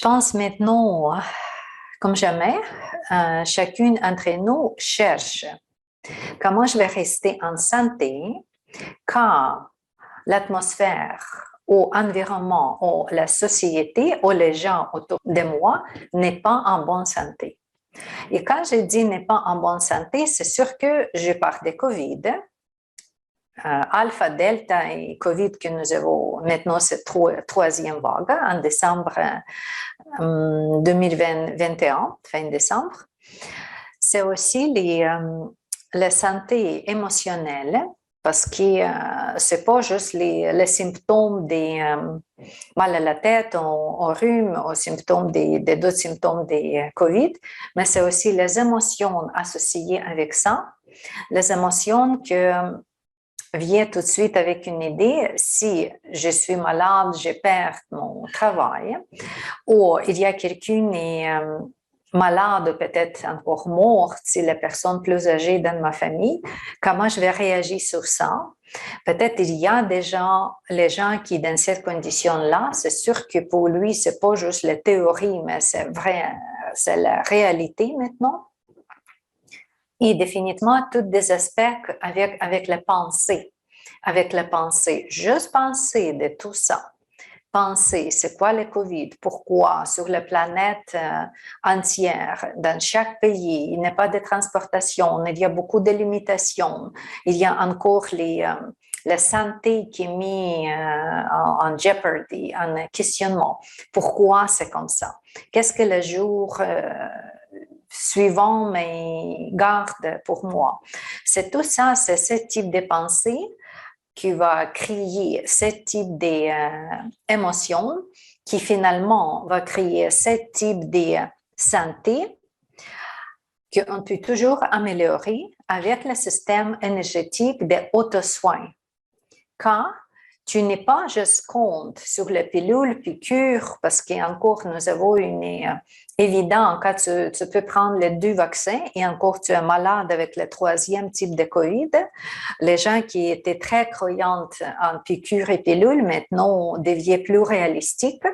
pense maintenant, comme jamais, chacune d'entre nous cherche comment je vais rester en santé quand l'atmosphère ou l'environnement ou la société ou les gens autour de moi n'est pas en bonne santé. Et quand je dis n'est pas en bonne santé, c'est sûr que je parle de COVID, Alpha, Delta et COVID que nous avons maintenant cette troisième vague en décembre 2021, fin décembre. C'est aussi la santé émotionnelle parce que c'est pas juste les symptômes des mal à la tête, au rhume, aux symptômes d'autres symptômes des COVID, mais c'est aussi les émotions associées avec ça, les émotions que vient tout de suite avec une idée, si je suis malade, je perds mon travail, ou il y a quelqu'un qui est malade, peut-être encore morte, si la personne plus âgée dans ma famille, comment je vais réagir sur ça? Peut-être il y a des gens, les gens qui, dans cette condition-là, c'est sûr que pour lui, c'est pas juste la théorie, mais c'est vrai, c'est la réalité maintenant. Et définitivement, tous des aspects avec la pensée. Avec la pensée. Juste penser de tout ça. Penser, c'est quoi le COVID? Pourquoi? Sur la planète entière, dans chaque pays, il n'y a pas de transportation, il y a beaucoup de limitations. Il y a encore la santé qui est mise en jeopardy, en questionnement. Pourquoi c'est comme ça? Qu'est-ce que le jour suivant me garde pour moi? C'est tout ça, c'est ce type de pensée qui va créer ce type d'émotions qui finalement va créer ce type de santé qu'on peut toujours améliorer avec le système énergétique de auto-soins. Quand tu n'es pas juste compte sur la pilule piqûre, parce qu'encore nous avons une évident, quand tu peux prendre les 2 vaccins et encore tu es malade avec le 3e type de COVID, les gens qui étaient très croyantes en piqûre et pilule maintenant deviennent plus réalistiques,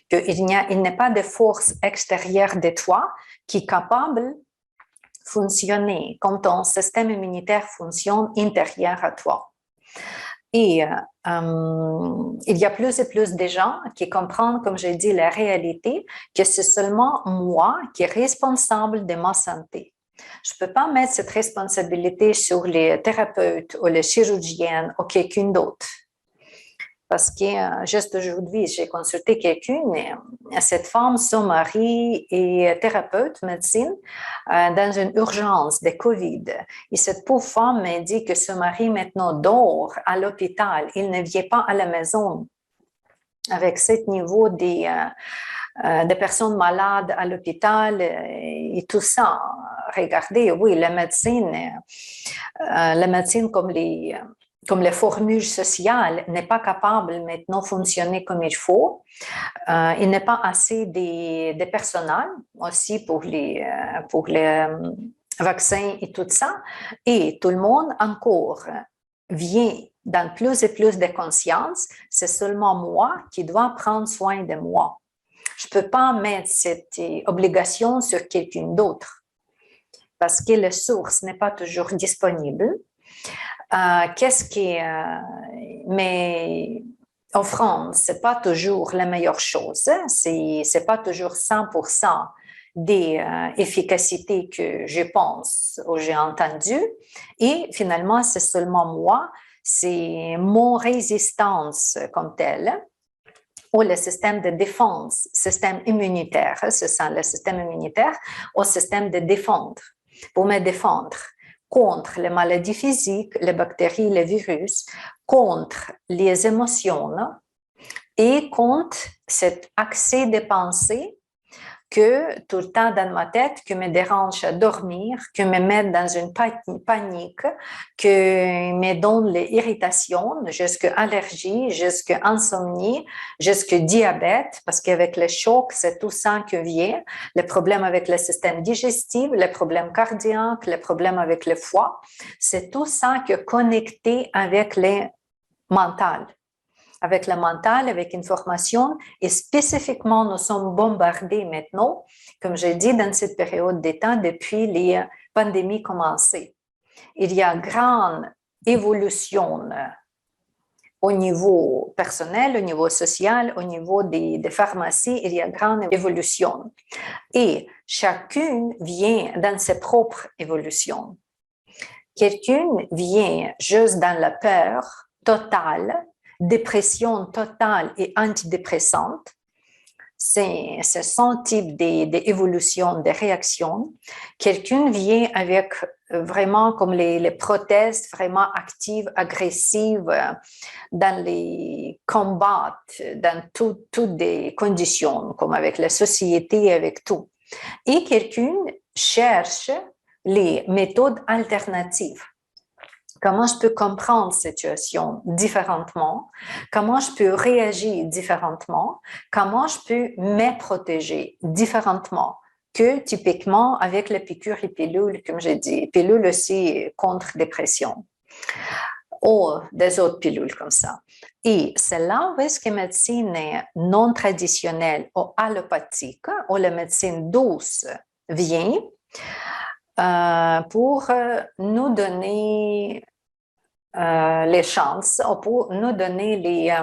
qu'il n'y a pas de force extérieure de toi qui est capable de fonctionner comme ton système immunitaire fonctionne intérieur à toi. Et il y a plus et plus de gens qui comprennent, comme j'ai dit, la réalité, que c'est seulement moi qui est responsable de ma santé. Je ne peux pas mettre cette responsabilité sur les thérapeutes ou les chirurgiens ou quelqu'un d'autre. Parce que juste aujourd'hui, j'ai consulté quelqu'un, cette femme, son mari est thérapeute, médecine, dans une urgence de COVID. Et cette pauvre femme m'a dit que son mari maintenant dort à l'hôpital. Il ne vient pas à la maison avec ce niveau des personnes malades à l'hôpital et tout ça. Regardez, oui, la médecine comme les formules sociales n'est pas capable maintenant de fonctionner comme il faut. Il n'est pas assez de personnel aussi pour les vaccins et tout ça. Et tout le monde encore vient dans plus et plus de conscience. C'est seulement moi qui dois prendre soin de moi. Je ne peux pas mettre cette obligation sur quelqu'un d'autre parce que la source n'est pas toujours disponible. Mais en France, c'est pas toujours la meilleure chose. C'est pas toujours 100% des efficacités que je pense ou j'ai entendu. Et finalement, c'est seulement moi, c'est mon résistance comme telle ou le système de défense, système immunitaire, c'est ça, le système immunitaire, au système de défendre, pour me défendre contre les maladies physiques, les bactéries, les virus, contre les émotions et contre cet accès de pensée que tout le temps dans ma tête, que me dérange à dormir, que me met dans une panique, que me donne les irritations, jusqu'à allergie, jusqu'à insomnie, jusqu'à diabète, parce qu'avec le choc, c'est tout ça qui vient, les problèmes avec le système digestif, les problèmes cardiaques, les problèmes avec le foie, c'est tout ça qui est connecté avec le mental. avec le mental, avec information, et spécifiquement, nous sommes bombardés maintenant, comme j'ai dit, dans cette période de temps, depuis les pandémies commencées. Il y a grande évolution au niveau personnel, au niveau social, au niveau des pharmacies, il y a grande évolution. Et chacune vient dans ses propres évolutions. Quelqu'un vient juste dans la peur totale, dépression totale et antidépressante. C'est son type d'évolution, de réaction. Quelqu'un vient avec vraiment comme les prothèses vraiment actives, agressives, dans les combats, dans toutes des conditions, comme avec la société, avec tout. Et quelqu'un cherche les méthodes alternatives. Comment je peux comprendre cette situation différemment? Comment je peux réagir différemment? Comment je peux me protéger différemment que typiquement avec la piqûre et pilule, comme j'ai dit, pilule aussi contre dépression ou des autres pilules comme ça. Et c'est là où est-ce que la médecine non traditionnelle ou allopathique ou la médecine douce vient pour nous donner les chances, pour nous donner les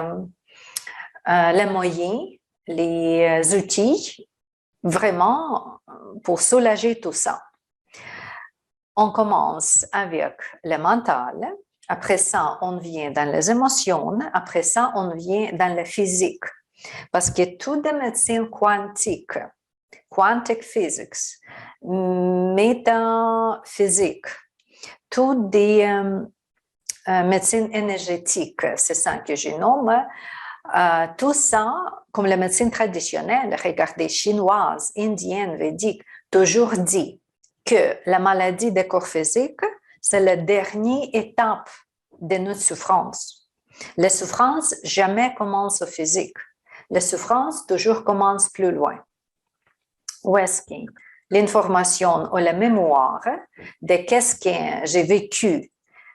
moyens, les outils, vraiment pour soulager tout ça. On commence avec le mental, après ça, on vient dans les émotions, après ça, on vient dans le physique. Parce que tout de médecine quantique, quantic physics, métaphysique, tout des médecine énergétique, c'est ça que je nomme. Tout ça, comme la médecine traditionnelle, regardez, chinoise, indienne, védique, toujours dit que la maladie des corps physiques, c'est la dernière étape de notre souffrance. La souffrance jamais commence au physique. La souffrance toujours commence plus loin. Où est-ce que l'information ou la mémoire de qu'est-ce que j'ai vécu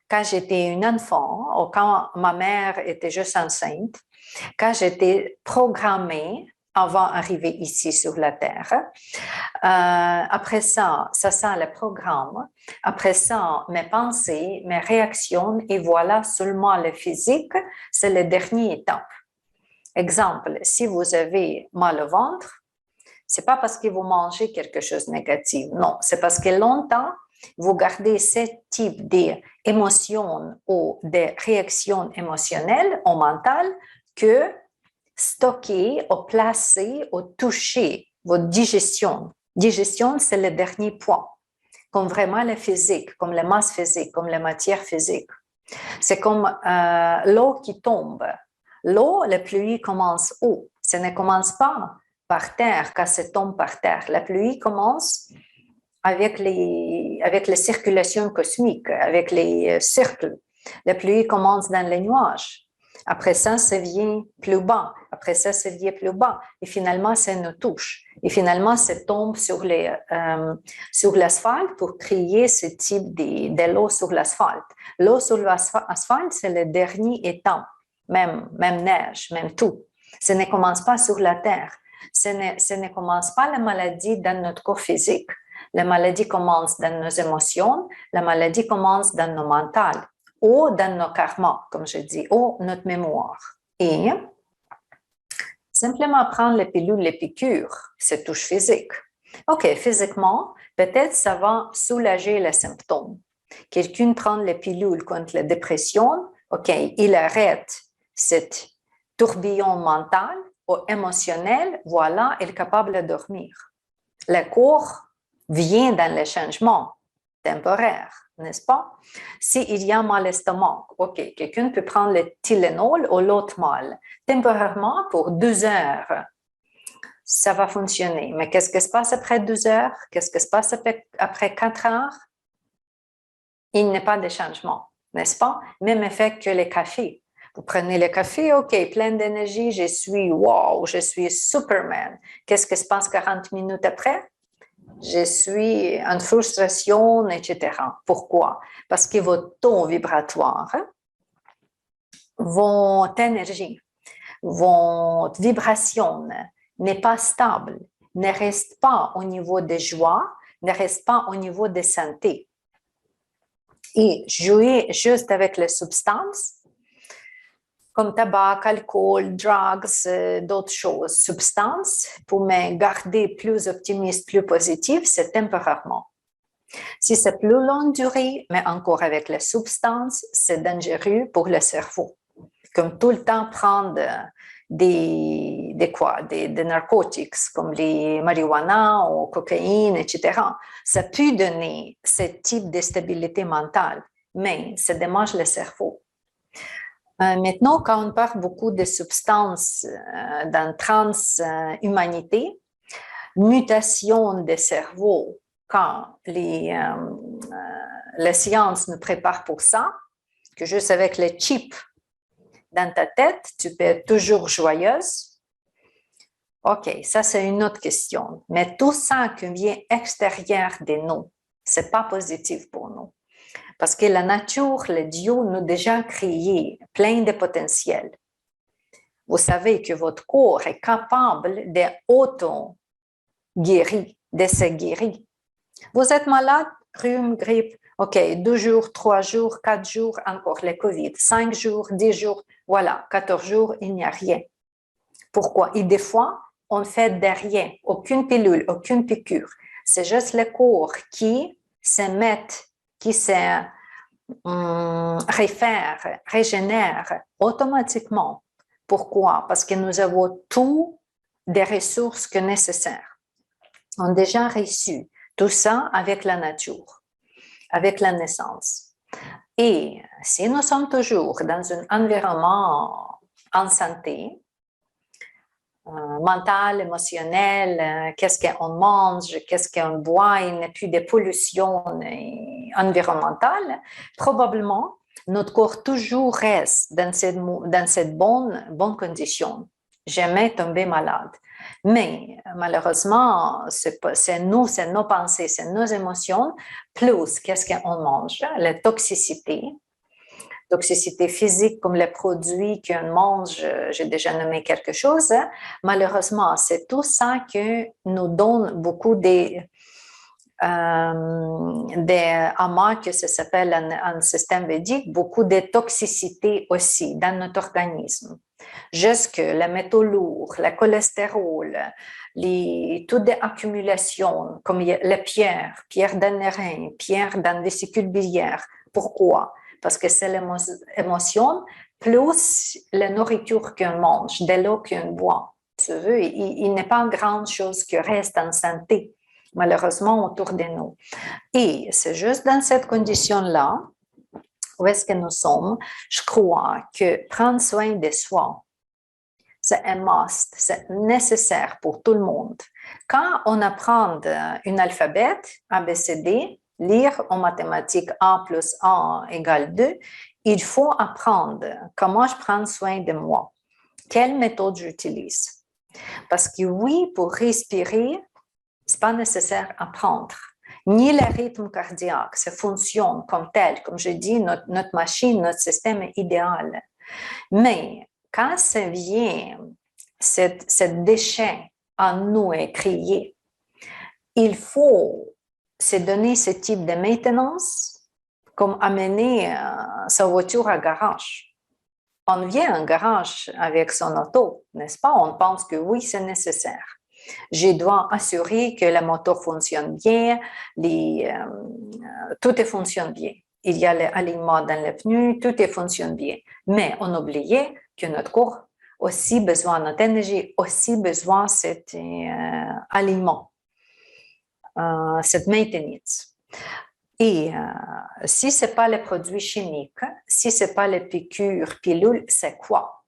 quand j'étais une enfant ou quand ma mère était juste enceinte, quand j'étais programmée avant d'arriver ici sur la Terre. Après ça, ça sent le programme. Après ça, mes pensées, mes réactions, et voilà seulement le physique, c'est la dernière étape. Exemple, si vous avez mal au ventre, c'est pas parce que vous mangez quelque chose de négatif, non, c'est parce que longtemps, vous gardez ce type d'émotions ou de réactions émotionnelles ou mentales que stocker ou placer ou toucher votre digestion. Digestion, c'est le dernier point, comme vraiment le physique, comme la masse physique, comme la matière physique. C'est comme l'eau qui tombe. L'eau, la pluie commence où? Ça ne commence pas par terre quand ça tombe par terre. La pluie commence avec la circulation cosmique, avec les cercles. La pluie commence dans les nuages. Après ça, ça vient plus bas. Après ça, ça vient plus bas. Et finalement, ça nous touche. Et finalement, ça tombe sur l'asphalte pour créer ce type de l'eau sur l'asphalte. L'eau sur l'asphalte, c'est le dernier étang. Même neige, même tout. Ça ne commence pas sur la terre. Ça ne commence pas la maladie dans notre corps physique. La maladie commence dans nos émotions, la maladie commence dans nos mentales ou dans nos karmas, comme je dis, ou notre mémoire. Et simplement prendre les pilules, les piqûres, c'est touche physique. OK, physiquement, peut-être ça va soulager les symptômes. Quelqu'un prend les pilules contre la dépression, OK, il arrête cet tourbillon mental ou émotionnel, voilà, il est capable de dormir. Le corps vient dans le changement temporaire, n'est-ce pas? S'il y a mal l'estomac, OK, quelqu'un peut prendre le Tylenol ou l'autre mal. Temporairement, pour 2 heures, ça va fonctionner. Mais qu'est-ce qui se passe après 2 heures? Qu'est-ce qui se passe après 4 heures? Il n'y a pas de changement, n'est-ce pas? Même effet que les cafés. Vous prenez le café, OK, plein d'énergie, je suis wow, je suis Superman. Qu'est-ce qui se passe 40 minutes après? Je suis en frustration, etc. Pourquoi? Parce que votre taux vibratoire, votre énergie, votre vibration n'est pas stable, ne reste pas au niveau de joie, ne reste pas au niveau de santé. Et jouer juste avec les substances, comme tabac, alcool, drugs, d'autres choses, substances, pour me garder plus optimiste, plus positif, c'est temporairement. Si c'est plus longue durée, mais encore avec les substances, c'est dangereux pour le cerveau. Comme tout le temps prendre des narcotiques comme les marijuana ou cocaïne, etc. Ça peut donner ce type de stabilité mentale, mais ça démange le cerveau. Maintenant, quand on parle beaucoup de substances dans transhumanité, mutation des cerveaux, quand la science nous prépare pour ça, que juste avec les chips dans ta tête, tu peux être toujours joyeuse. OK, ça c'est une autre question. Mais tout ça qui vient extérieur de nous, c'est pas positif pour nous. Parce que la nature, le Dieu nous a déjà créé plein de potentiel. Vous savez que votre corps est capable d'auto-guérir, de se guérir. Vous êtes malade, rhume, grippe, OK, 2 jours, 3 jours, 4 jours, encore le COVID, 5 jours, 10 jours, voilà, 14 jours, il n'y a rien. Pourquoi? Et des fois, on ne fait de rien, aucune pilule, aucune piqûre. C'est juste le corps qui se met, qui se réfère, régénère automatiquement. Pourquoi? Parce que nous avons toutes les ressources que nécessaires. On a déjà reçu tout ça avec la nature, avec la naissance. Et si nous sommes toujours dans un environnement en santé, mental, émotionnel, qu'est-ce qu'on mange, qu'est-ce qu'on boit, il n'y a plus de pollution environnementale, probablement notre corps toujours reste dans cette bonne condition. Jamais tomber malade. Mais malheureusement, c'est nos pensées, c'est nos émotions, plus qu'est-ce qu'on mange, la toxicité physique comme les produits qu'on mange, j'ai déjà nommé quelque chose. Malheureusement, c'est tout ça qui nous donne beaucoup des amas que ça s'appelle en système védique, beaucoup de toxicité aussi dans notre organisme. Jusque les métaux lourds, le cholestérol, toutes les accumulations comme les pierres dans les reins, pierres dans les vésicules biliaires. Pourquoi? Parce que c'est l'émotion plus la nourriture qu'on mange, de l'eau qu'on boit. Tu veux, il n'est pas grand chose qui reste en santé, malheureusement, autour de nous. Et c'est juste dans cette condition-là, où est-ce que nous sommes, je crois que prendre soin de soi, c'est un must, c'est nécessaire pour tout le monde. Quand on apprend un alphabet, ABCD, lire en mathématiques A plus A égale 2, il faut apprendre comment je prends soin de moi, quelle méthode j'utilise. Parce que oui, pour respirer, ce n'est pas nécessaire apprendre. Ni le rythme cardiaque, ça fonctionne comme tel, comme je dis, notre machine, notre système est idéal. Mais quand ça vient, ce déchet en nous est créé, il faut se donner ce type de maintenance comme amener sa voiture à garage. On vient en garage avec son auto, n'est-ce pas? On pense que oui, c'est nécessaire. Je dois assurer que la moteur fonctionne bien, tout fonctionne bien. Il y a l'alignement dans les pneus, tout fonctionne bien. Mais on oubliait que notre corps aussi besoin, notre énergie aussi besoin de cet aliment, cette maintenance. Et si ce n'est pas les produits chimiques, si ce n'est pas les piqûres, pilules, c'est quoi?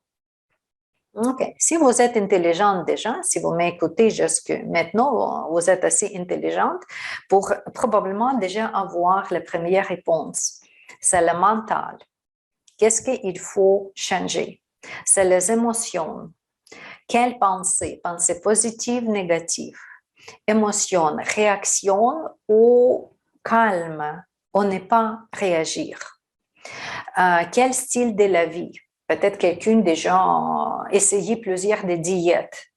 OK. Si vous êtes intelligente déjà, si vous m'écoutez jusque maintenant, vous êtes assez intelligente pour probablement déjà avoir la première réponse. C'est le mental. Qu'est-ce qu'il faut changer? C'est les émotions. Quelles pensées? Pensées positives, négatives. Émotion, réaction ou calme, on n'est pas réagir. Quel style de la vie? Peut-être quelqu'un déjà a essayé plusieurs des diètes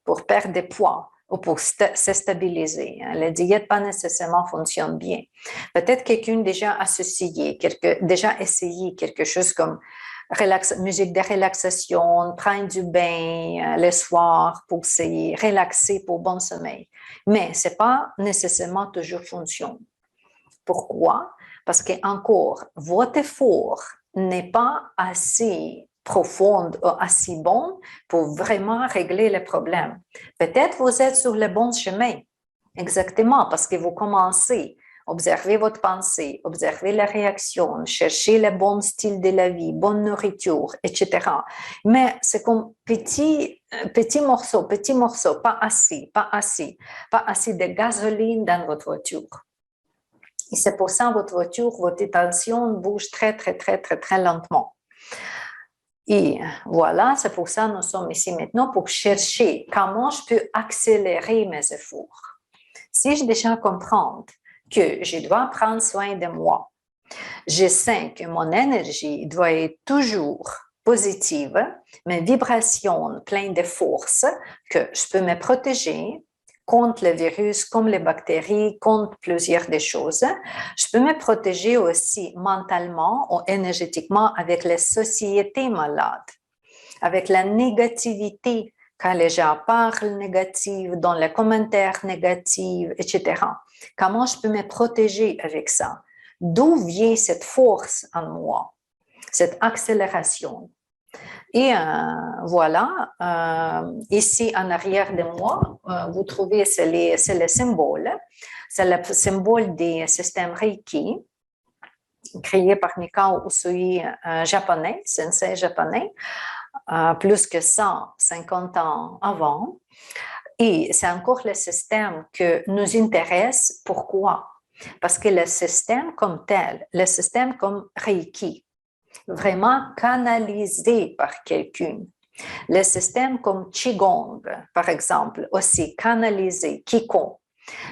pour perdre des poids ou pour se stabiliser. Les diètes pas nécessairement fonctionnent bien. Peut-être quelqu'un déjà associé, déjà essayé quelque chose comme musique de relaxation, prendre du bain le soir pour se relaxer pour bon sommeil. Mais ce n'est pas nécessairement toujours fonction. Pourquoi? Parce que encore, votre effort n'est pas assez profond ou assez bon pour vraiment régler le problème. Peut-être vous êtes sur le bon chemin, exactement, parce que vous commencez à observer votre pensée, observer la réaction, chercher le bon style de la vie, bonne nourriture, etc. Mais c'est comme petit morceau, pas assez de gasoline dans votre voiture. Et c'est pour ça votre voiture, votre attention bouge très lentement. Et voilà, c'est pour ça que nous sommes ici maintenant pour chercher comment je peux accélérer mes efforts. Si je déjà comprends que je dois prendre soin de moi, je sais que mon énergie doit être toujours positive, mes vibrations pleines de force, que je peux me protéger contre le virus, comme les bactéries, contre plusieurs des choses. Je peux me protéger aussi mentalement ou énergétiquement avec les sociétés malades, avec la négativité, quand les gens parlent négatif, dans les commentaires négatifs, etc. Comment je peux me protéger avec ça? D'où vient cette force en moi, cette accélération? Et voilà, ici en arrière de moi, vous trouvez, c'est le symbole. C'est le symbole du système Reiki, créé par Mikao Usui, japonais, sensei japonais, plus que 150 ans avant. Et c'est encore le système qui nous intéresse. Pourquoi? Parce que le système comme tel, le système comme Reiki, vraiment canalisé par quelqu'un. Le système comme Qigong, par exemple, aussi canalisé, Qigong.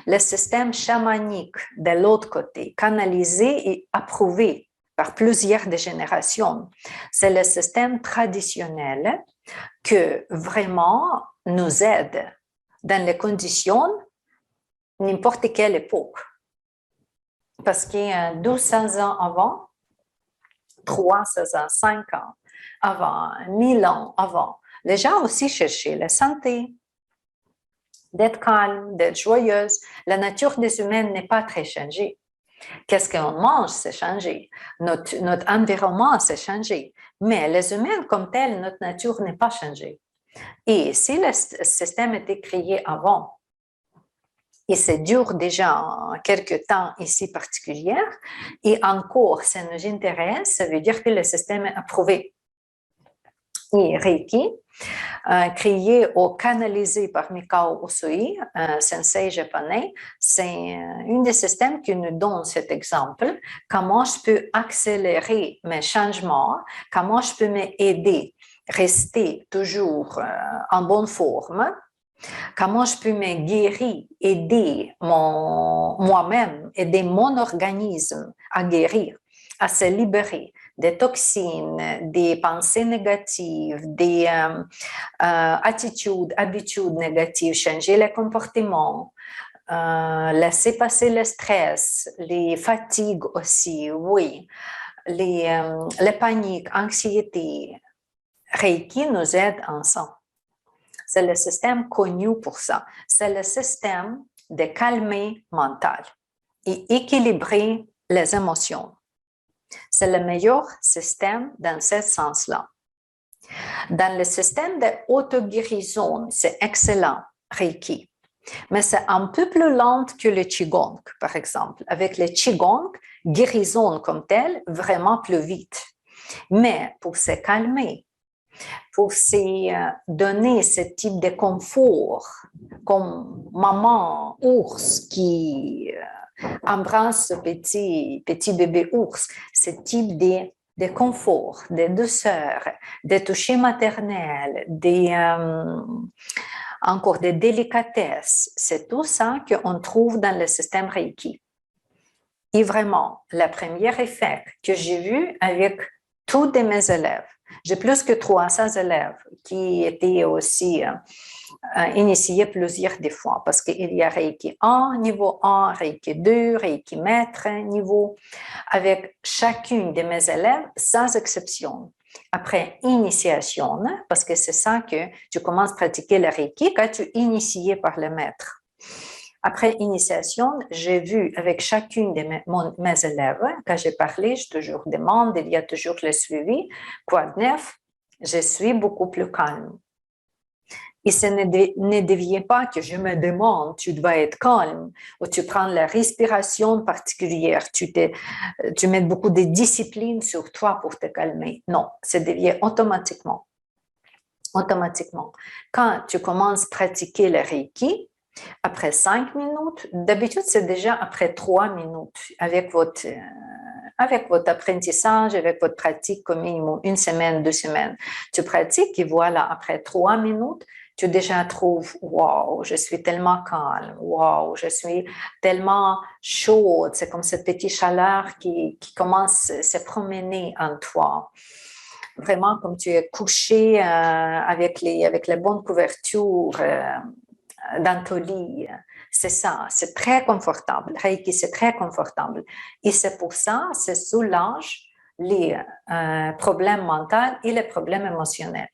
Le système chamanique de l'autre côté, canalisé et approuvé par plusieurs générations. C'est le système traditionnel que vraiment nous aide dans les conditions n'importe quelle époque. Parce qu'il y a 1200 ans avant, 300 ans, 5 ans avant, 1000 ans avant, les gens aussi cherchaient la santé, d'être calme, d'être joyeuse. La nature des humains n'est pas très changée. Qu'est-ce qu'on mange, c'est changé. Notre environnement, c'est changé. Mais les humains comme tels, notre nature n'est pas changée. Et si le système était créé avant, et c'est dur déjà quelques temps ici particulier, et encore, ça nous intéresse, ça veut dire que le système est approuvé. Et Reiki, créé ou canalisé par Mikao Usui, sensei japonais, c'est un des systèmes qui nous donne cet exemple. Comment je peux accélérer mes changements, comment je peux m'aider, rester toujours en bonne forme, comment je peux me guérir, aider moi-même, aider mon organisme à guérir, à se libérer des toxines, des pensées négatives, des attitudes, habitudes négatives, changer les comportements, laisser passer le stress, les fatigues aussi, oui, les paniques, anxiété. Reiki nous aide ensemble. C'est le système connu pour ça. C'est le système de calmer mental et équilibrer les émotions. C'est le meilleur système dans ce sens-là. Dans le système de auto-guérison, c'est excellent, Reiki. Mais c'est un peu plus lent que le Qigong, par exemple. Avec le Qigong, guérison comme telle, vraiment plus vite. Mais pour se calmer, pour se donner ce type de confort, comme maman ours qui embrasse ce petit bébé ours, ce type de confort, de douceur, de toucher maternel, encore de délicatesse. C'est tout ça qu'on trouve dans le système Reiki. Et vraiment, le premier effet que j'ai vu avec tous mes élèves, J'ai plus que 300 élèves qui étaient aussi initiés plusieurs des fois parce qu'il y a Reiki 1, niveau 1, Reiki 2, Reiki maître, niveau, avec chacune de mes élèves, sans exception. Après initiation, parce que c'est ça que tu commences à pratiquer le Reiki quand tu es initié par le maître. Après initiation, j'ai vu avec chacune de mes élèves, quand j'ai parlé, je toujours demande, il y a toujours le suivi, quoi de neuf, je suis beaucoup plus calme. Et ce ne devient pas que je me demande, tu dois être calme, ou tu prends la respiration particulière, tu mets beaucoup de discipline sur toi pour te calmer. Non, ça devient automatiquement. Automatiquement. Quand tu commences à pratiquer le Reiki, après 5 minutes, d'habitude, c'est déjà après 3 minutes avec votre apprentissage, avec votre pratique comme minimum 1 semaine, 2 semaines. Tu pratiques et voilà, après 3 minutes, tu déjà trouves, wow, je suis tellement calme, wow, je suis tellement chaude. C'est comme cette petite chaleur qui commence à se promener en toi. Vraiment, comme tu es couché avec la bonne couverture dans ton lit. C'est ça, c'est très confortable. Reiki, c'est très confortable. Et c'est pour ça, ça soulage les problèmes mentaux et les problèmes émotionnels.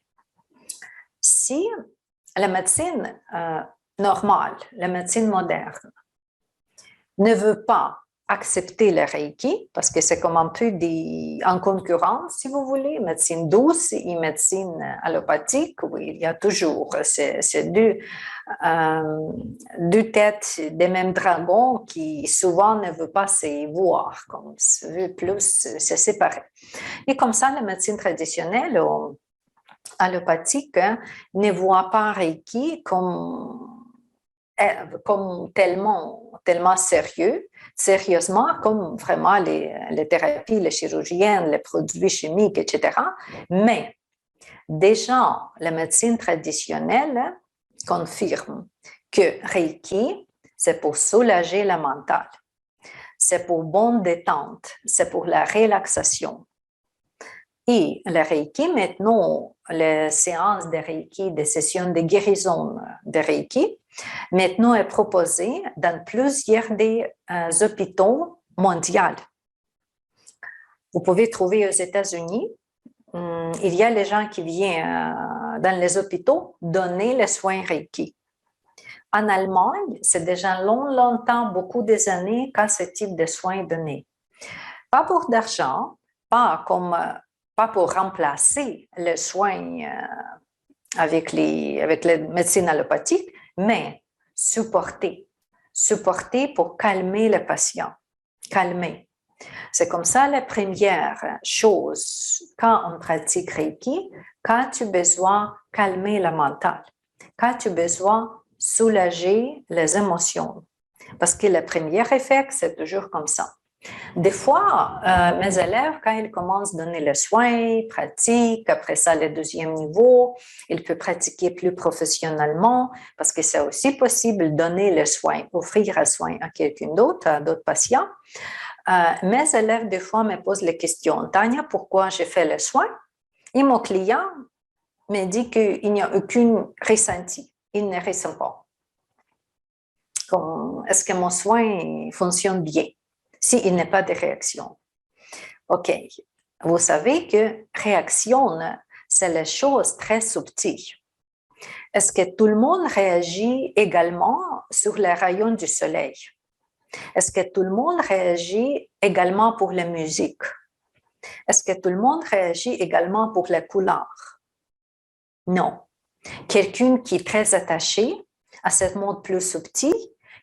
Si la médecine normale, la médecine moderne, ne veut pas accepter le Reiki, parce que c'est comme un peu en concurrence, si vous voulez, médecine douce et médecine allopathique, oui, il y a toujours, c'est deux têtes des mêmes dragons qui souvent ne veulent pas se voir, comme veut plus se séparer. Et comme ça, la médecine traditionnelle ou allopathique ne voit pas Reiki comme tellement sérieusement, comme vraiment les thérapies, les chirurgiens, les produits chimiques, etc. Mais déjà, la médecine traditionnelle confirme que Reiki, c'est pour soulager la mentale, c'est pour bonne détente, c'est pour la relaxation. Et le Reiki, maintenant, les séances de Reiki, des sessions de guérison de Reiki, maintenant est proposée dans plusieurs des hôpitaux mondiaux. Vous pouvez trouver aux États-Unis, il y a les gens qui viennent dans les hôpitaux donner les soins Reiki. En Allemagne, c'est déjà longtemps, beaucoup des années, quand ce type de soins est donné. Pas pour d'argent, pas pour remplacer les soins avec la médecine allopathique, mais supporter pour calmer le patient, calmer. C'est comme ça la première chose quand on pratique Reiki, quand tu as besoin de calmer le mental, quand tu as besoin de soulager les émotions. Parce que le premier effet, c'est toujours comme ça. Des fois, mes élèves, quand ils commencent à donner le soin, pratiquent, après ça, le deuxième niveau, ils peuvent pratiquer plus professionnellement parce que c'est aussi possible de donner le soin, offrir un soin à quelqu'un d'autre, à d'autres patients. Mes élèves, des fois, me posent la question, Tania, pourquoi j'ai fait le soin? Et mon client me dit qu'il n'y a aucune ressenti, il ne ressent pas. Est-ce que mon soin fonctionne bien? S'il n'y a pas de réaction. OK. Vous savez que réaction, c'est la chose très subtile. Est-ce que tout le monde réagit également sur les rayons du soleil? Est-ce que tout le monde réagit également pour la musique? Est-ce que tout le monde réagit également pour la couleur? Non. Quelqu'un qui est très attaché à ce monde plus subtil,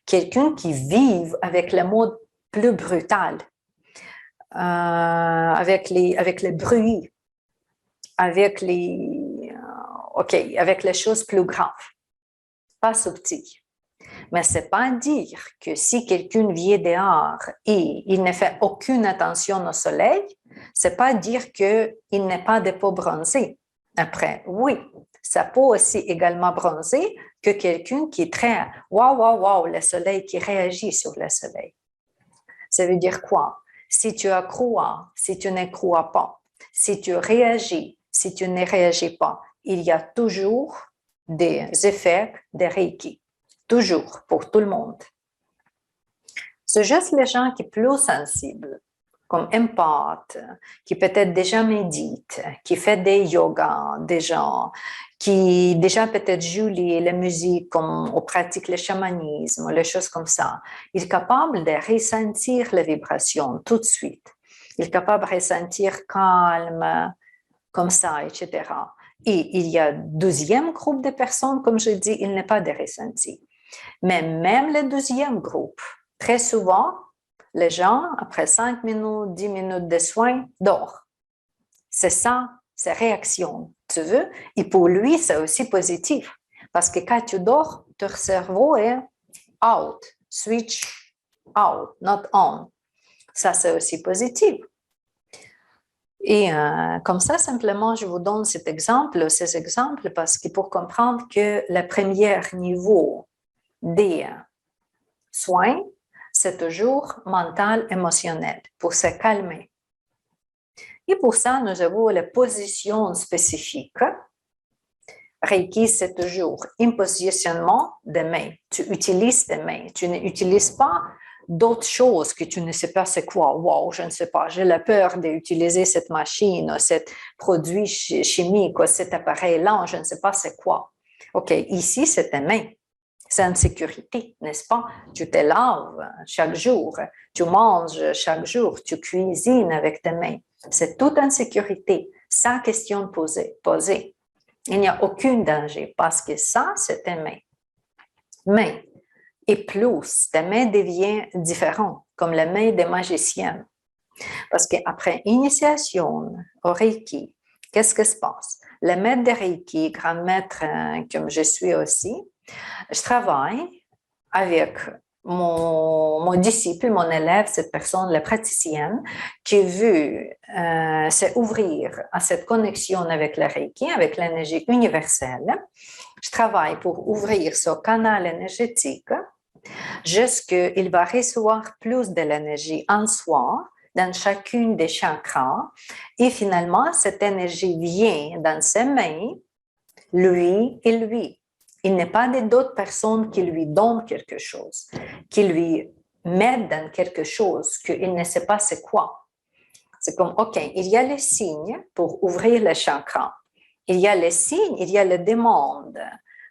quelqu'un qui vit avec le monde plus brutal, avec les bruits, avec les choses plus graves, pas subtiles. Mais ce n'est pas dire que si quelqu'un vient dehors et il ne fait aucune attention au soleil, ce n'est pas dire qu'il n'est pas de peau bronzée. Après, oui, ça peut aussi également bronzer que quelqu'un qui est très « wow, le soleil, qui réagit sur le soleil ». Ça veut dire quoi? Si tu crois, si tu ne crois pas, si tu réagis, si tu ne réagis pas. Il y a toujours des effets de Reiki. Toujours, pour tout le monde. C'est juste les gens qui sont plus sensibles, comme empathes, qui peut-être déjà méditent, qui font des yogas, des gens qui déjà peut-être jouent la musique, comme on pratique le chamanisme, les choses comme ça. Ils sont capables de ressentir les vibrations tout de suite. Ils sont capables de ressentir calme, comme ça, etc. Et il y a un deuxième groupe de personnes, comme je dis, il n'est pas de ressenti. Mais même le deuxième groupe, très souvent, les gens, après 5 minutes, 10 minutes de soins, dorment. C'est ça, c'est réaction, tu veux. Et pour lui, c'est aussi positif. Parce que quand tu dors, ton cerveau est out, switch out, not on. Ça, c'est aussi positif. Et comme ça, simplement, je vous donne ces exemples, parce que pour comprendre que le premier niveau des soins, c'est toujours mental, émotionnel, pour se calmer. Et pour ça, nous avons les positions spécifiques. Reiki, c'est toujours un positionnement des mains. Tu utilises tes mains. Tu n'utilises pas d'autres choses que tu ne sais pas c'est quoi. Wow, je ne sais pas. J'ai la peur d'utiliser cette machine, ce produit chimique, cet appareil-là, je ne sais pas c'est quoi. OK, ici, c'est tes mains. C'est une sécurité, n'est-ce pas? Tu te laves chaque jour, tu manges chaque jour, tu cuisines avec tes mains. C'est toute une sécurité, sans question posée. Il n'y a aucun danger parce que ça, c'est tes mains. Mais, et plus, tes mains deviennent différentes, comme les mains des magiciens. Parce qu'après initiation au Reiki, qu'est-ce qui se passe? Le maître de Reiki, grand maître comme je suis aussi, je travaille avec mon disciple, mon élève, cette personne, la praticienne, qui veut s'ouvrir à cette connexion avec le Reiki, avec l'énergie universelle. Je travaille pour ouvrir ce canal énergétique jusqu'à qu'il va recevoir plus de l'énergie en soi, dans chacune des chakras, et finalement, cette énergie vient dans ses mains, lui et lui. Il n'est pas d'autres personnes qui lui donnent quelque chose, qui lui mettent dans quelque chose qu'il ne sait pas c'est quoi. C'est comme, OK, il y a les signes pour ouvrir le chakra. Il y a les signes, il y a les demandes.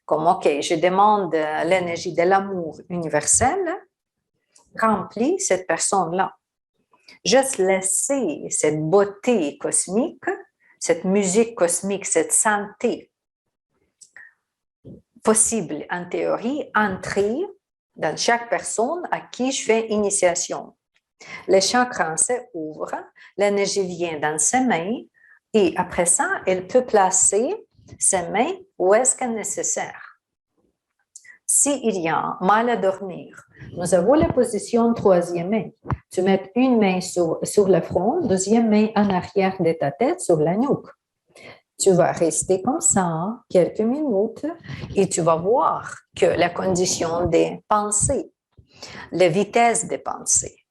Comme, OK, je demande l'énergie de l'amour universel, remplis cette personne-là. Juste laisser cette beauté cosmique, cette musique cosmique, cette santé possible en théorie, entrer dans chaque personne à qui je fais initiation. Les chakras s'ouvrent, l'énergie vient dans ses mains et après ça, elle peut placer ses mains où est-ce qu'elle est nécessaire. S'il y a mal à dormir, nous avons la position troisième main. Tu mets une main sur le front, deuxième main en arrière de ta tête sur la nuque. Tu vas rester comme ça quelques minutes et tu vas voir que la condition des pensées, la vitesse des pensées,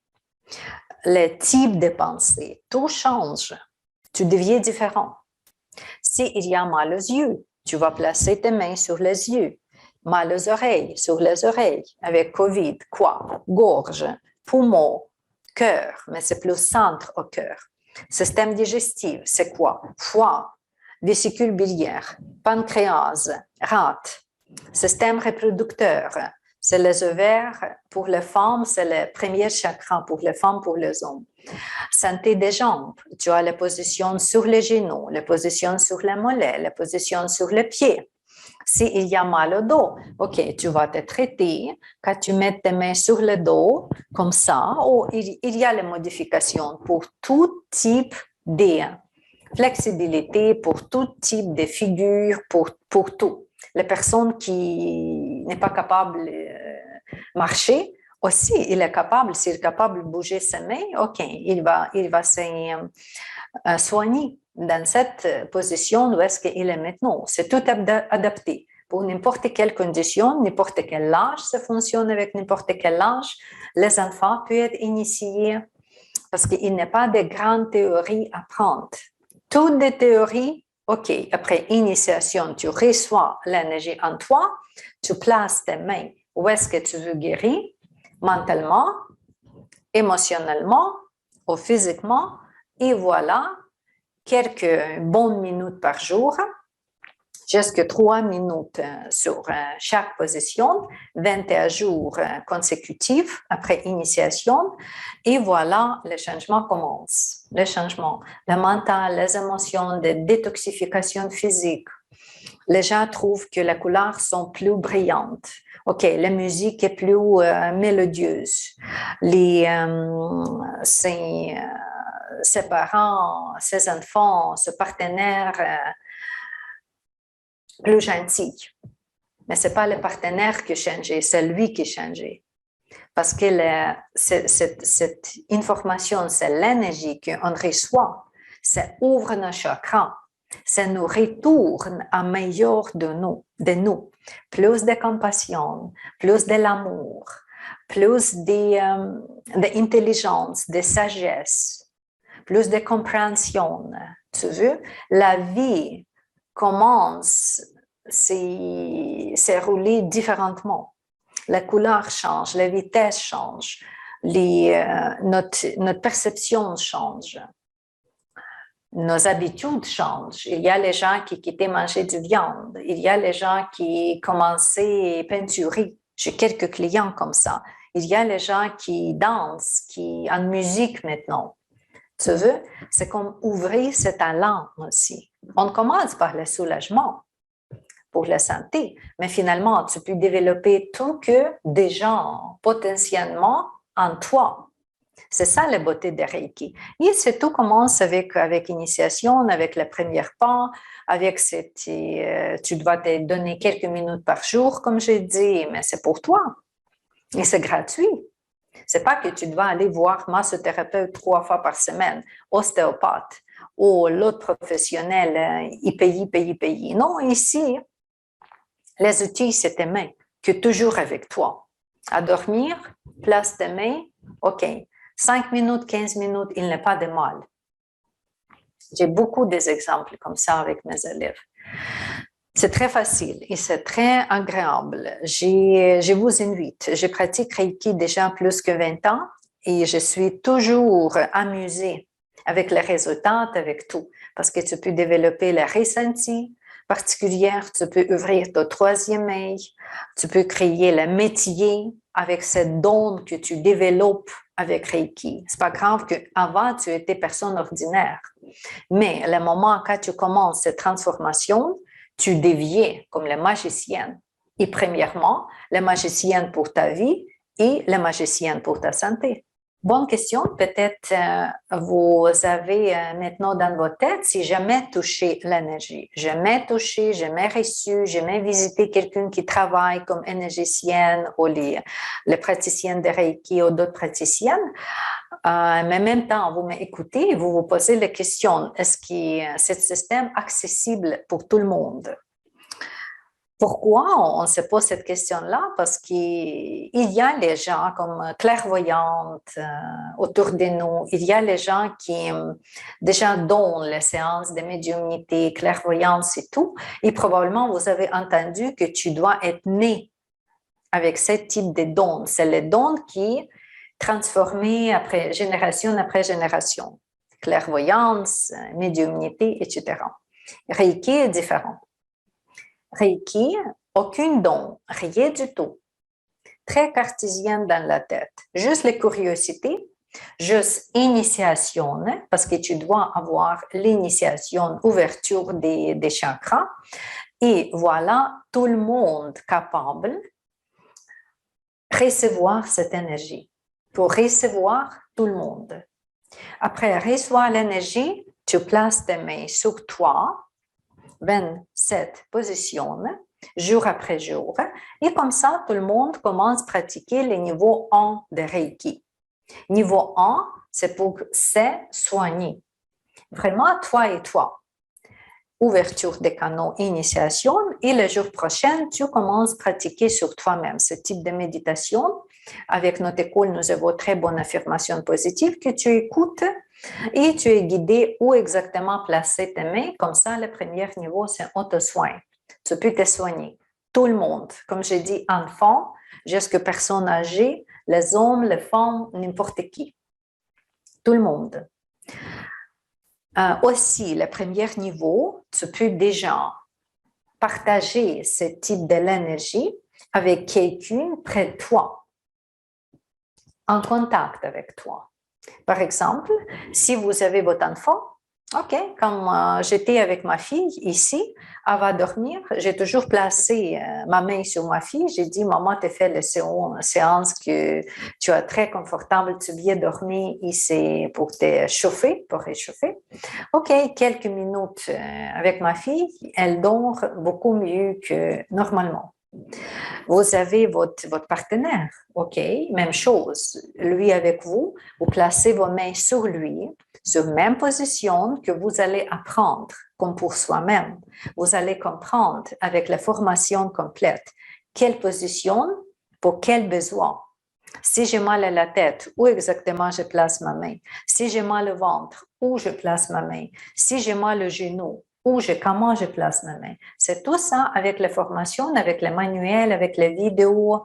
le type de pensée, tout change. Tu deviens différent. S'il y a mal aux yeux, tu vas placer tes mains sur les yeux. Mal aux oreilles, sur les oreilles. Avec COVID, quoi? Gorge, poumon, cœur, mais c'est plus centre au cœur. Système digestif, c'est quoi? Foie, vésicule biliaire, pancréas, rate. Système reproducteur, c'est les ovaires. Pour les femmes, c'est le premier chakra. Pour les femmes, pour les hommes. Santé des jambes, tu as la position sur les genoux, la position sur la mollet, la position sur le pied. S'il y a mal au dos, OK, tu vas te traiter. Quand tu mets tes mains sur le dos, comme ça, il y a les modifications pour tout type de flexibilité, pour tout type de figure, pour tout. La personne qui n'est pas capable de marcher, aussi, il est capable, s'il est capable de bouger ses mains, OK, il va se soigner dans cette position où est-ce qu'il est maintenant. C'est tout adapté. Pour n'importe quelle condition, n'importe quel âge, ça fonctionne avec n'importe quel âge. Les enfants peuvent être initiés parce qu'il n'y a pas de grandes théories à prendre. Toutes les théories OK, après initiation, tu reçois l'énergie en toi, tu places tes mains où est-ce que tu veux guérir, mentalement, émotionnellement ou physiquement, et voilà, quelques bonnes minutes par jour, jusqu'à 3 minutes sur chaque position, 21 jours consécutifs après initiation, et voilà, le changement commence. Le changement, le mental, les émotions, la détoxification physique. Les gens trouvent que les couleurs sont plus brillantes. OK, la musique est plus mélodieuse. Ses parents, ses enfants, ce partenaire plus gentil. Mais ce n'est pas le partenaire qui a changé, c'est lui qui a changé. Parce que cette information, c'est l'énergie qu'on reçoit, ça ouvre nos chakras, ça nous retourne à meilleur de nous. Plus de compassion, plus de l'amour, plus d'intelligence, de sagesse, plus de compréhension. Tu veux, la vie commence s'érouler différemment. La couleur change, la vitesse change, notre perception change, nos habitudes changent. Il y a les gens qui quittaient manger du viande, il y a les gens qui commençaient à peinturer. J'ai quelques clients comme ça. Il y a les gens qui dansent, qui en musique maintenant. Tu veux, c'est comme ouvrir ce talent aussi. On commence par le soulagement pour la santé, mais finalement, tu peux développer tout que déjà potentiellement en toi. C'est ça la beauté de Reiki. Et c'est tout commence avec initiation, avec la première pas, avec tu dois te donner quelques minutes par jour, comme j'ai dit, mais c'est pour toi. Et c'est gratuit. C'est pas que tu dois aller voir massothérapeute 3 fois par semaine, ostéopathe, ou l'autre professionnel, il paye. Non, ici, les outils, c'est tes mains, que toujours avec toi. À dormir, place tes mains, OK. 5 minutes, 15 minutes, il n'est pas de mal. J'ai beaucoup d'exemples comme ça avec mes élèves. C'est très facile et c'est très agréable. Je vous invite. Je pratique Reiki déjà plus que 20 ans et je suis toujours amusée avec les résultats, avec tout. Parce que tu peux développer les ressentis particuliers, tu peux ouvrir ton troisième œil, tu peux créer le métier avec cette don que tu développes avec Reiki. C'est pas grave qu'avant, tu étais personne ordinaire. Mais le moment quand tu commences cette transformation, tu deviens comme la magicienne. Et premièrement, la magicienne pour ta vie et la magicienne pour ta santé. Bonne question. Peut-être vous avez maintenant dans votre tête si jamais touché l'énergie, jamais touché, jamais reçu, jamais visité quelqu'un qui travaille comme énergéticienne ou les praticiennes de Reiki ou d'autres praticiennes. Mais en même temps, vous m'écoutez et vous vous posez la question, est-ce que ce système est accessible pour tout le monde? Pourquoi on se pose cette question-là? Parce qu'il y a les gens comme clairvoyantes autour de nous, il y a les gens qui déjà donnent les séances de médiumnité, clairvoyance et tout, et probablement vous avez entendu que tu dois être né avec ce type de dons. C'est les dons qui transformés après génération, clairvoyance, médiumnité, etc. Reiki est différent. Reiki, aucun don, rien du tout. Très cartésienne dans la tête. Juste les curiosités, juste initiation, parce que tu dois avoir l'initiation, ouverture des chakras. Et voilà, tout le monde capable de recevoir cette énergie. Pour recevoir tout le monde. Après recevoir l'énergie, tu places tes mains sur toi, 27 positions, jour après jour. Et comme ça, tout le monde commence à pratiquer le niveau 1 de Reiki. Niveau 1, c'est pour se soigner. Vraiment, toi et toi. Ouverture des canaux, initiation. Et le jour prochain, tu commences à pratiquer sur toi-même ce type de méditation. Avec notre école, nous avons très bonne affirmation positive que tu écoutes Et tu es guidé où exactement placer tes mains. Comme ça, le premier niveau, c'est auto-soin. Tu peux te soigner. Tout le monde, comme j'ai dit, enfants, jusqu'à personnes âgées, les hommes, les femmes, n'importe qui. Tout le monde. Aussi, le premier niveau, tu peux déjà partager ce type de l'énergie avec quelqu'un près de toi, en contact avec toi. Par exemple, si vous avez votre enfant, OK, comme j'étais avec ma fille ici, elle va dormir, j'ai toujours placé ma main sur ma fille, j'ai dit, maman, tu fait la séance que tu es très confortable, tu viens dormir ici pour te chauffer, pour réchauffer. OK, quelques minutes avec ma fille, elle dort beaucoup mieux que normalement. Vous avez votre partenaire, OK, même chose. Lui avec vous, vous placez vos mains sur lui, sur la même position que vous allez apprendre, comme pour soi-même. Vous allez comprendre avec la formation complète quelle position pour quel besoin. Si j'ai mal à la tête, où exactement je place ma main? Si j'ai mal au ventre, où je place ma main? Si j'ai mal au genou, comment je place ma main? C'est tout ça avec la formation, avec les manuels, avec les vidéos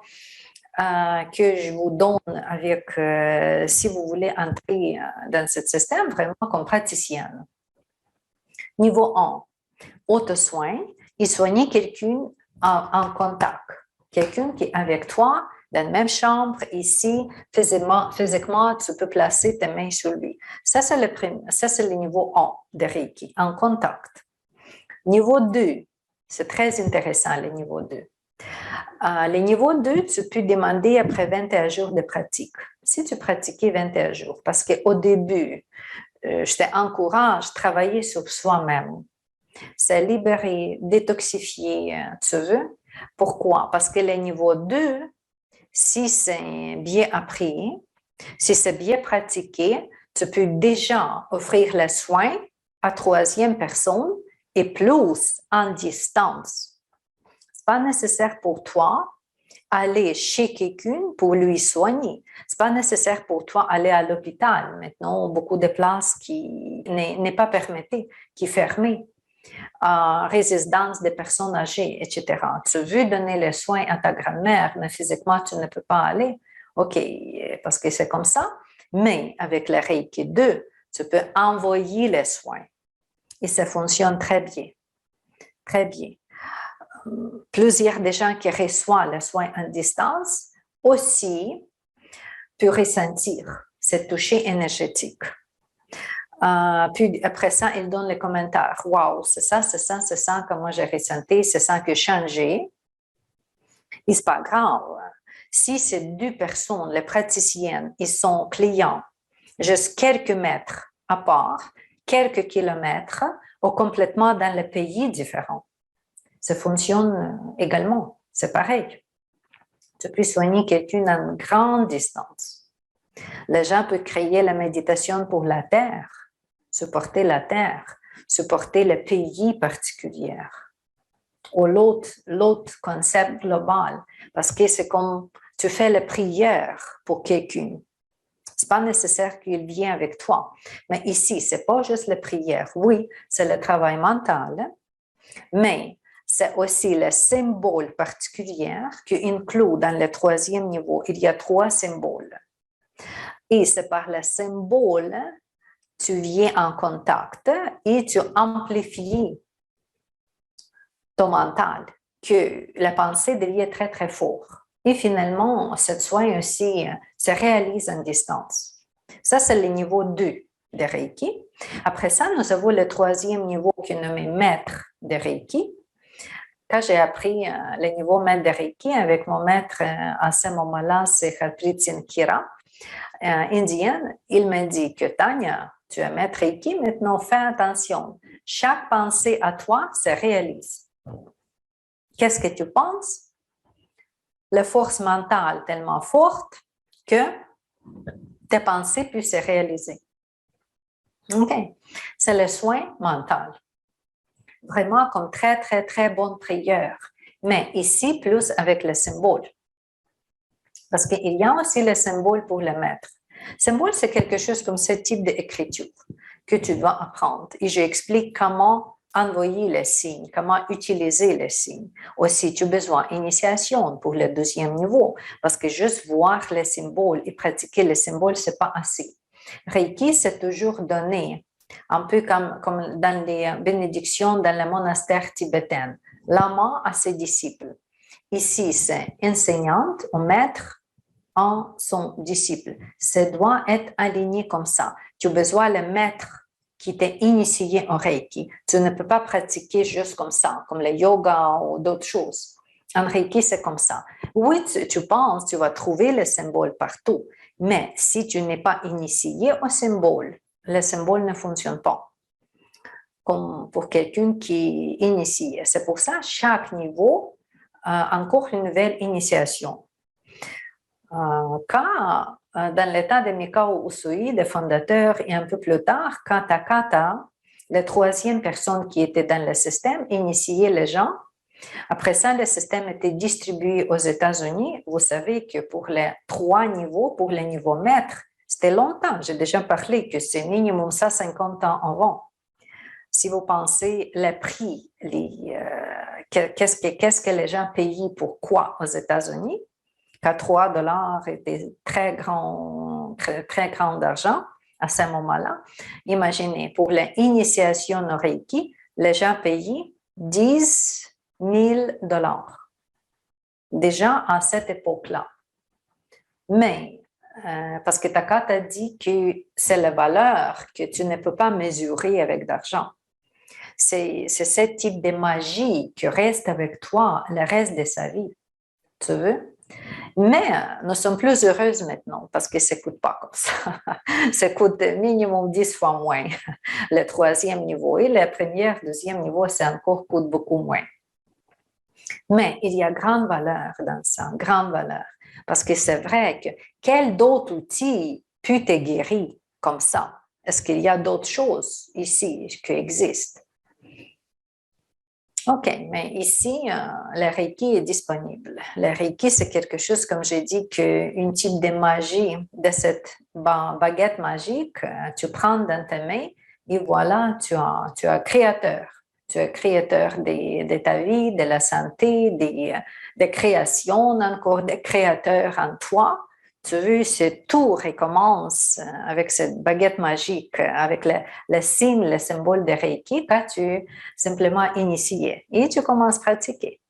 que je vous donne avec, si vous voulez entrer dans ce système vraiment comme praticienne. Niveau 1, auto-soin et soigner quelqu'un en contact. Quelqu'un qui est avec toi dans la même chambre, ici, physiquement, tu peux placer tes mains sur lui. Ça, c'est le niveau 1 de Reiki, en contact. Niveau 2, c'est très intéressant, le niveau 2. Le niveau 2, tu peux demander après 21 jours de pratique. Si tu pratiquais 21 jours, parce qu'au début, je t'encourage à travailler sur soi-même. C'est libérer, détoxifier, tu veux. Pourquoi? Parce que le niveau 2, si c'est bien appris, si c'est bien pratiqué, tu peux déjà offrir le soin à troisième personne et plus en distance. Ce n'est pas nécessaire pour toi aller chez quelqu'un pour lui soigner. Ce n'est pas nécessaire pour toi aller à l'hôpital. Maintenant, beaucoup de places qui n'est pas permises, qui sont fermées. Résidence des personnes âgées, etc. Tu veux donner les soins à ta grand-mère, mais physiquement, tu ne peux pas aller. OK, parce que c'est comme ça. Mais avec le Reiki 2, tu peux envoyer les soins. Et ça fonctionne très bien. Très bien. Plusieurs des gens qui reçoivent les soins en distance aussi peuvent ressentir ce toucher énergétique. Puis après ça, il donne les commentaires. Wow, c'est ça que moi j'ai ressenti, c'est ça que j'ai changé. Et c'est pas grave. Si ces deux personnes, les praticiennes, ils sont clients, juste quelques mètres à part, quelques kilomètres, ou complètement dans les pays différents, ça fonctionne également. C'est pareil. Tu peux soigner quelqu'un à une grande distance. Les gens peuvent créer la méditation pour la Terre. Supporter la terre, supporter le pays particulier, ou l'autre concept global, parce que c'est comme tu fais la prière pour quelqu'un. Ce n'est pas nécessaire qu'il vienne avec toi. Mais ici, ce n'est pas juste la prière. Oui, c'est le travail mental, mais c'est aussi le symbole particulier qui inclut dans le troisième niveau. Il y a 3 symboles. Et c'est par le symbole tu viens en contact et tu amplifies ton mental, que la pensée devient très, très forte. Et finalement, ce soin aussi se réalise en distance. Ça, c'est le niveau 2 de Reiki. Après ça, nous avons le troisième niveau qui est nommé maître de Reiki. Quand j'ai appris le niveau maître de Reiki avec mon maître à ce moment-là, c'est Harpreet Singh Kira, indienne, il m'a dit que Tanya, tu es maître Reiki, maintenant fais attention. Chaque pensée à toi se réalise. Qu'est-ce que tu penses? La force mentale tellement forte que tes pensées puissent se réaliser. OK. C'est le soin mental. Vraiment comme très, très, très bonne prière. Mais ici, plus avec le symbole. Parce qu'il y a aussi le symbole pour le maître. Symbole, c'est quelque chose comme ce type d'écriture que tu dois apprendre. Et j'explique comment envoyer les signes, comment utiliser les signes. Aussi, tu as besoin d'initiation pour le deuxième niveau, parce que juste voir les symboles et pratiquer les symboles, c'est pas assez. Reiki, c'est toujours donné, un peu comme dans les bénédictions dans le monastère tibétain. Lama a ses disciples. Ici, c'est enseignante ou maître en son disciple. Ça doit être aligné comme ça. Tu as besoin le maître qui t'est initié en Reiki. Tu ne peux pas pratiquer juste comme ça, comme le yoga ou d'autres choses. En Reiki, c'est comme ça. Oui, tu penses, tu vas trouver le symbole partout, mais si tu n'es pas initié au symbole, le symbole ne fonctionne pas comme pour quelqu'un qui est initié. C'est pour ça, chaque niveau a encore une nouvelle initiation. Quand, dans l'état de Mikao Usui, le fondateur, et un peu plus tard, quand Takata, la troisième personne qui était dans le système, initiait les gens, après ça, le système était distribué aux États-Unis. Vous savez que pour les 3 niveaux, pour les niveaux maîtres, c'était longtemps. J'ai déjà parlé que c'est minimum ça 50 ans avant. Si vous pensez le prix, qu'est-ce que les gens payaient pour quoi aux États-Unis, qu'à 3 dollars était très grand d'argent à ce moment-là. Imaginez, pour l'initiation au Reiki, les gens payaient 10 000 dollars. Déjà à cette époque-là. Mais, parce que Takata dit que c'est la valeur que tu ne peux pas mesurer avec d'argent. C'est ce type de magie qui reste avec toi le reste de sa vie. Tu veux? Mais nous sommes plus heureuses maintenant parce que ça ne coûte pas comme ça. Ça coûte minimum 10 fois moins le troisième niveau. Et le premier, deuxième niveau, ça encore coûte beaucoup moins. Mais il y a grande valeur dans ça, grande valeur. Parce que c'est vrai que quel d'autre outil peut te guérir comme ça? Est-ce qu'il y a d'autres choses ici qui existent? OK, mais ici, le Reiki est disponible. Le Reiki, c'est quelque chose, comme j'ai dit, qu'une type de magie, de cette baguette magique, tu prends dans tes mains et voilà, tu as créateur. Tu es créateur de ta vie, de la santé, des créations, encore des créateurs en toi. Tu vois, c'est tout recommence avec cette baguette magique, avec le signe, le symbole de Reiki, quand tu es simplement initié et tu commences à pratiquer.